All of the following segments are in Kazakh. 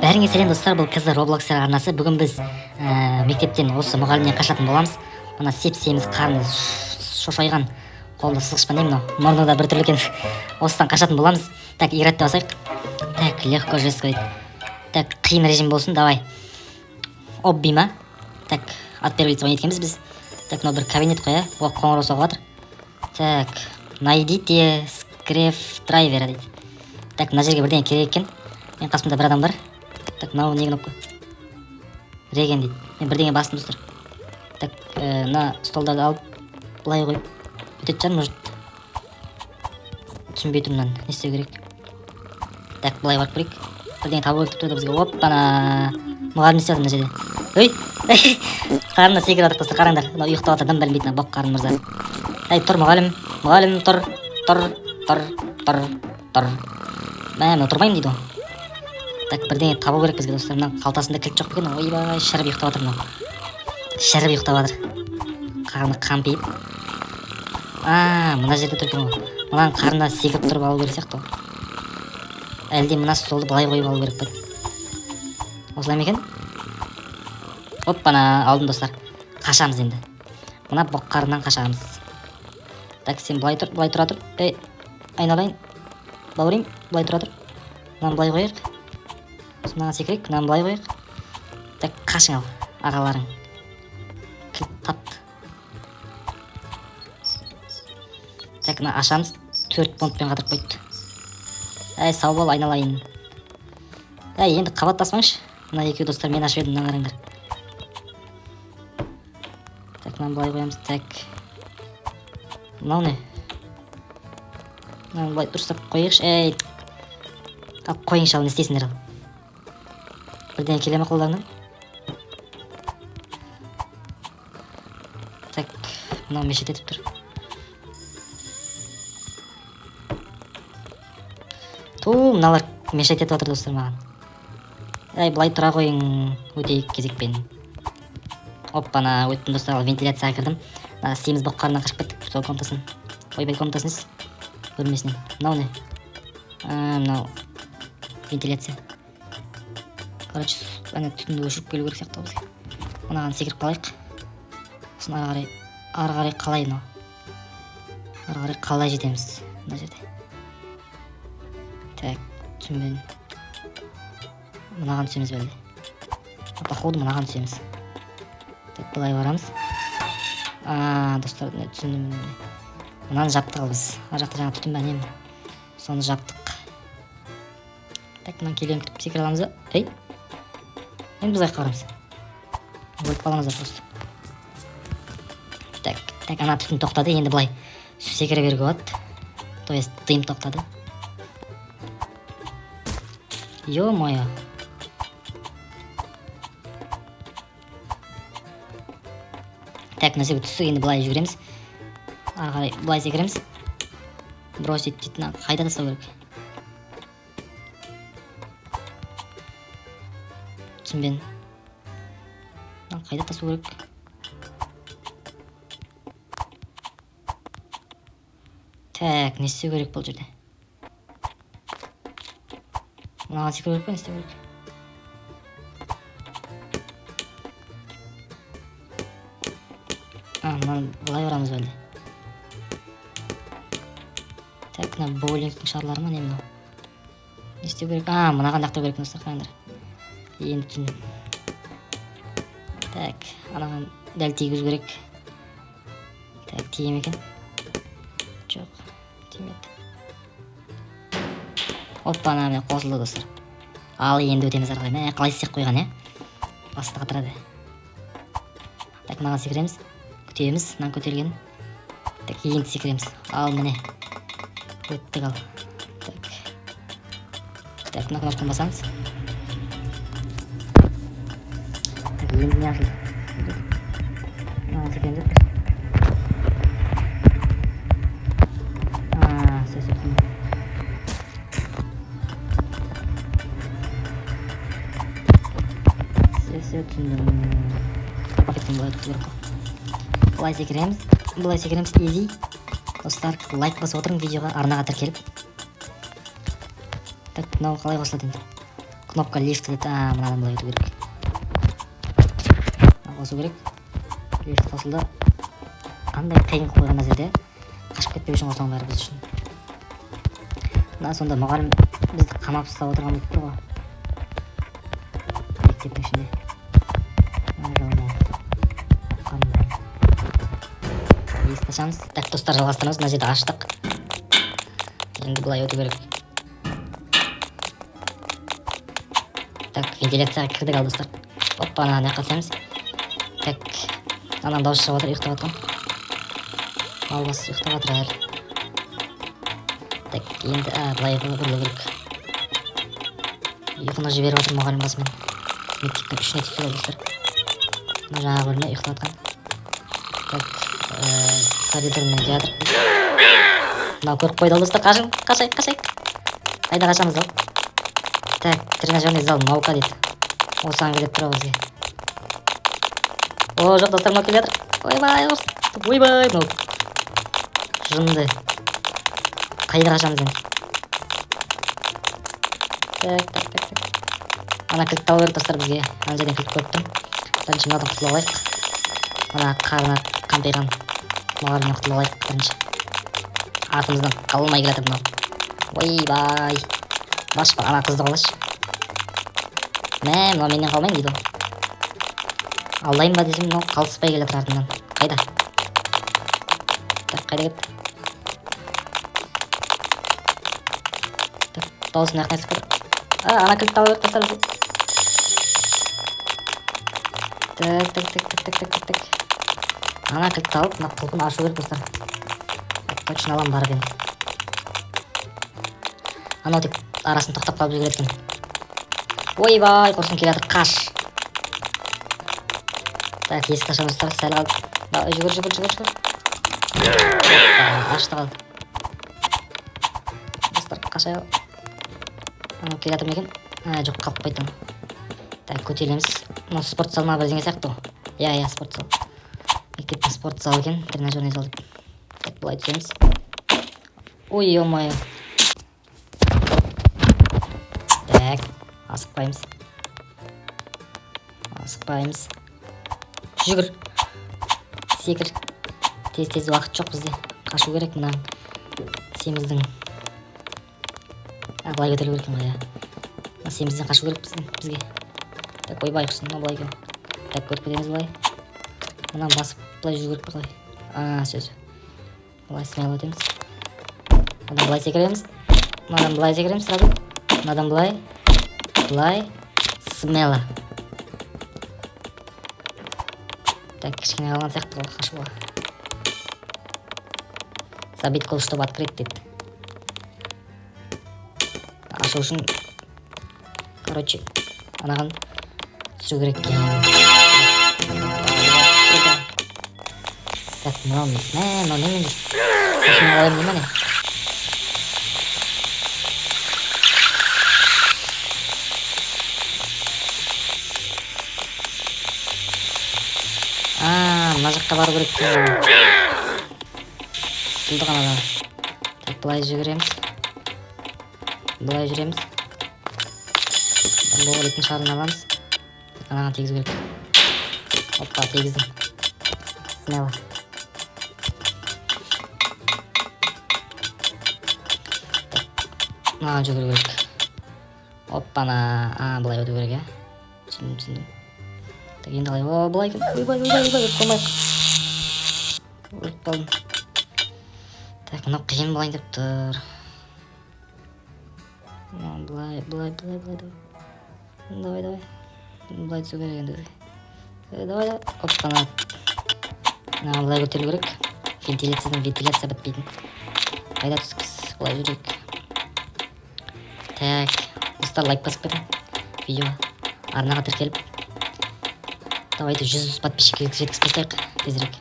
Бәріңе сәлем достар, бұл қызы Roblox арнасы. Бүгін біз мектептен осы мұғалімнен қашатын боламыз. Мына сеп-семіз қарны шошайған, қолды сызғышпен деймін, мұрны да бір түрлі екен. Осыдан қашатын боламыз. Так, играть басайық. Так, легко жестко дейді. Так, қиын режим болсын, давай. Обби ма? Так, от первого лица еткенбіз біз. Так, мынау бір кабинет қой, қоңырау соғып жатыр. Так, найдите скреф-драйвера дейді. Так, мына жерге бірдеңе керек екен. Мен қасымда бір адам бар. Так, мынау не кнопка? Реген дейді. Мен бірдеңе бастым достар. Так, мына столдарды алып, былай қойып өтетін шығар, может. Түсінбей тұрмын, не істеу керек? Так, былай барып көрейік. Бірдеңе табу керек тұрды бізге. Оппана! Мұғалім не істеп жатыр мына жерде? Өй! Қарнына секіріп жатыр достар, қараңдар. Мынау ұйықтап жатыр, дым білінбейтін боқ қарын мырза. Әй, тұр мұғалім. Мұғалім, тұр. Мә, тұрмаймын дейді ғой. Так, бірдеңе табу керек бізге достар. Мына қалтасында кілт жоқ екен. Ойбай, шіріп ұйықтап жатыр мынау. Шіріп ұйықтап жатыр. Қарны қампиып. Мына жерде тұр екен ғой. Мынаның қарнына секіріп тұрып алу керек сияқты ғой. Әлде мына столды былай қойып алу керек пе? Осылай ма екен? Оппана, алдым достар. Қашамыз енді. Мына боқ қарыннан қашамыз. Так, сен былай тұра тұр. Ей, айналайын. Бауырым, былай тұра тұр. Мынаны былай қойық. Мынаған секірек, мынаны былай қойық. Так, қашың ал, ағаларың. Кілт тапты. Так, мына ашамыз. 4 понтпен қатырып қойды. Әй, сау бол, айналайын. Әй, енді қабаттасмаңшы. Мына екеу достар, мен ашып едім, мына қараңдар. Так, мынаны былай қоямыз. Так. Мынау не? Мынаны былай дұрыстап қойықшы. Әй, алып қойыңшы ал, не істейсіңдер ал. Бірдеңе келе ме қолдарынан? Так, мынау мешет етіп тұр. Мыналар мешет етіп отыр достар маған. Әй, былай тұра қойың, өтейік кезекпен. Оппана, өттім достар, ал вентиляцияға кірдім. Семіз боқ қарынан қашып кеттік, сол комнатасын. Ойбай, комнатасыныз бөлмесінен. Мынау не? Мынау вентиляция. Короче, әне түтінді өшіріп келу керек сияқты бізге. Мынаған секіріп қалайық. Сосын ары қарай қалай мынау? Ары қарай қалай жетеміз мына жерде? Так, түсінбедім. Мынаған түсеміз бәлде. Походу мынаған түсеміз. Так, былай барамыз. Достар, түсіндім. Мынаны жаптық ал біз. Ар жақта жаңа түтін бә нем. Соны жаптық. Так, мынаны келген күтіп секіре аламыз ба? Ей! Енді біз айыққа барамыз. Өліп қаламыз да просто. Так, ана түтін тоқтады. Енді былай секіре беруге болады. То есть дым тоқтады. Ё-моё. Так, мына жерге түссек, енді былай жүгіреміз. Ары қарай былай секіреміз. Бросить дейді, қайда тастау керек? Түсінбедім. Қайда тастау керек? Так, не істеу керек бұл жерде? Мынаған секіру керек па, не істеу керек? Мынаны былай барамыз бәлде. Так, мына боулингтің шарлары ма, не мынау? Не істеу керек? Мынаған дақтау керек, достар, қараңдар. Енді түсіндім. Так, анаған дәл тигізу керек. Так, тие ме екен? Жоқ, тимеді. Оппана, мен қосылды достар. Ал енді өтеміз ары қарай. Қалай істеп қойған, басты қатырады. Так, мынаған секіреміз. Күтеміз, мынан көтерген. Так, енді секіреміз. Ал міне. Өттік ал. Так, мына кнопканы басамыз. Так, енді не ашылды? Мынаған секіреміз. Сөз өтсін. Пакеттен бұлай өткізу керек қой. Былай секіреміз, easy. Достар, лайк басып отырың видеоға, арнаға тіркеліп. Так, мынау қалай қосылады енді? кнопка лифт дейді. Мынадан былай өту керек. Қосу керек. Лифт қосылды. Қандай қиын қойған жерде қашып кетпеу үшін осының бәрі біз үшін. Сонда мұғалім бізді қамап ұстап отырған болып тұр ғой. Мектептің ішінде. Есті ашамыз. Так, достар, жалғастырамыз. Мына жерді аштық. Енді былай өту керек. Так, вентиляцияға кірдік ал достар. Опа, ана қатсамыз. Так, анан дауыс шығып отыр, ұйықтап жатқан. Албасы ұйықтап жатыр әлі. Так, енді былай бұрылу керек. Ұйқыны жіберіп жатыр мұғалім басымен. Мектептің үшіне тиіп тұр достар. Мына жаңағы бөлме ұйықтап жатқан. Так, коридормен жатыр. Мынау көріп қойды достар, қашайық. Қайда қашамыз ал? Так, тренажерный зал наука дейді. Осыған келіп тұр бізге. О, жоқ достар, мынау келіп жатыр. Ойбай, мынау жынды. Қайда қашамыз енді? Так. Ана кілт тауып берді достар бізге. Ана жерден кілт көріп тұрмын. Бірінші мынадан құтылып алайық. Мына қарына қампиған мұғалімнен құтылып алайық бірінші. Артымыздан қалмай келатыр мынау. Ойбай. Баршы ана қызды қолашы. Мынау менен қалмайын дейді ол. Алдайын ба десем, мынау қалыспай келатыр артымнан. Қайда? Так, қайда кетті? Так, дауысын ақ нәрсе көріп. Ана кілт тауып берді достар бізге. Так. Ана кілт тауып, мына құлпын ашу керек достар. Точно алам барып енді. Анау тек арасын тоқтап қалып жүрген екен. Ойбай, құрсын келатыр, қаш. Так, есікті ашамыз достар, сәл қалды. Жүгір. Ашты қалды. Достар, қашай ал. Анау келатыр ма екен? Жоқ, қалып қойды. Так, көтерілеміз. Мынау спорт залына бірдеңе сияқты ғой. Иә, спорт зал. Мектептің спорт залы екен, тренажерный зал деп. Так, былай түсеміз. Ой, ё-моё. Так, асықпаймыз. Жүгір. Секір. Тез уақыт жоқ бізде. Қашу керек мына семіздің. Былай көтерілу керек екен ғой. Семізден қашу керек бізге. Так, ойбай құсын, былай екен. Так, көріп кетеміз былай. Мынан басып былай жүгіріп былай. Сөз. Былай смело өтеміз. Мынадан былай секіреміз. Сразу. Мынадан былай. Смело. Так, кішкене қалған сияқты ғой қашуға. Забить кол, чтобы открыть дейді. Ашу үшін, короче, анаған түсу керек екен. Так, мынау немен жүр? Осымен қалайым дейм не? Мына жаққа бару керек екен. Тұлды ғана. Так, былай жүгіреміз. Бұл олетін шарын аламыз. Анаған тегізу керек. Опа, тегіздім. Смело. Мынаған жүгіру керек. Оппана. Былай өту керек, ә? Түсіндім. Так, енді қалай? Былай екен. Ойбай, өтпалмайық. Өтпалдым. Так, мынау қиын болайын деп тұр. Былай. Давай. Былай түсу керек енді. Давай. Оппана. Былай көтерілу керек. Вентиляция бітпейтін. Қайда түскіз? Былай жүрек. Так, достар, лайк басып кетің. Видео арнаға тіркеліп. Давайте 100 подписчикке жеткізіп кетейік тезірек.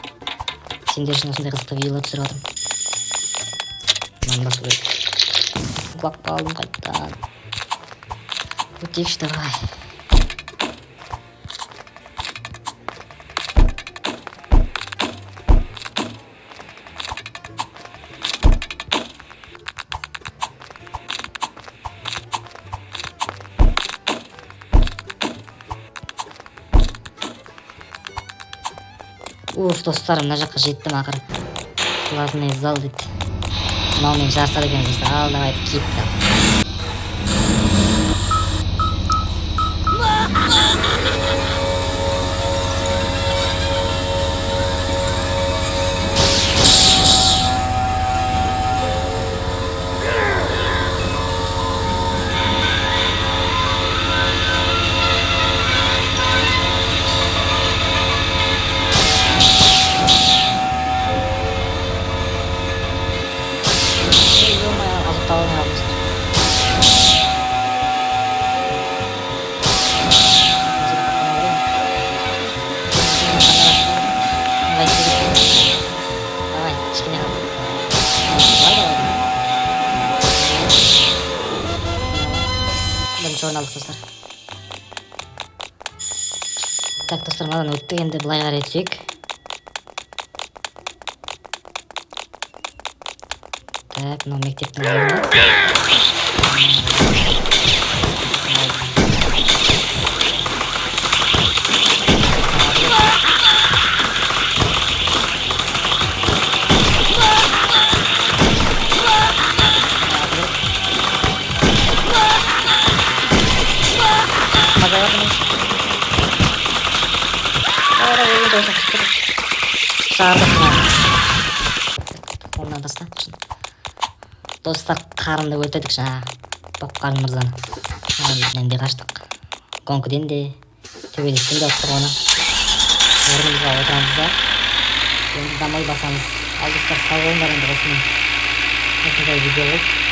Сендер үшін осындай қызықты видеолар түсіріп жатырмын. Мынаны басу керек. Құлап қалдым қайттан. Өтейікші, давай. достар, мына жаққа жеттім ақыры. Главный зал дейді. Мынаумен жарысады екен достар. Ал давай киіп. Давай, кішкене бірінші орын алдық достар. Так достар, мынадан өттік, енді былай қарай түсейік. Так, мынау мектептің алдында. Қолынан таста. Достар, қарымды өтедік жаңа Топқарын мырзаны. Бізден де қаштық. Гонкіден де, төбелестен де ұттық оны. Орнымызға отырамыз да. Енді дамай басамыз. Ал достар, сау болыңдар енді осымен. Осындай видео болды.